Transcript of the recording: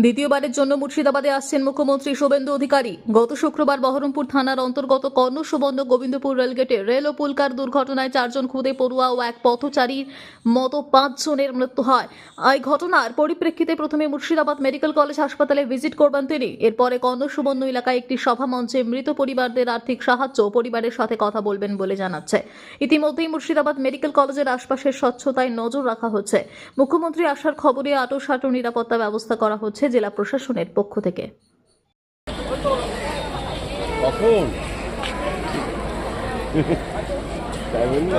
দ্বিতীয়বারের জন্য মুর্শিদাবাদে আসছেন মুখ্যমন্ত্রী শুভেন্দু অধিকারী। গত শুক্রবার বহরমপুর থানার অন্তর্গত কর্ণসুবর্ণ গোবিন্দপুর রেলগেটে রেল ও পুলকার দুর্ঘটনায় 4 জন খুদে পড়ুয়া ও এক পথচারীর মতো 5 জনের মৃত্যু হয়। এই ঘটনার পরিপ্রেক্ষিতে প্রথমে মুর্শিদাবাদ মেডিকেল কলেজ হাসপাতালে ভিজিট করবেন তিনি। এরপরে কর্ণসুবর্ণ এলাকায় একটি সভা মঞ্চে মৃত পরিবারদের আর্থিক সাহায্য ও পরিবারের সাথে কথা বলবেন বলে জানাচ্ছে। ইতিমধ্যেই মুর্শিদাবাদ মেডিকেল কলেজের আশপাশের স্বচ্ছতায় নজর রাখা হচ্ছে। মুখ্যমন্ত্রী আসার খবরে আঁটোসাঁটো নিরাপত্তা ব্যবস্থা করা হচ্ছে জেলা প্রশাসনের পক্ষ থেকে। কখন তাই বললে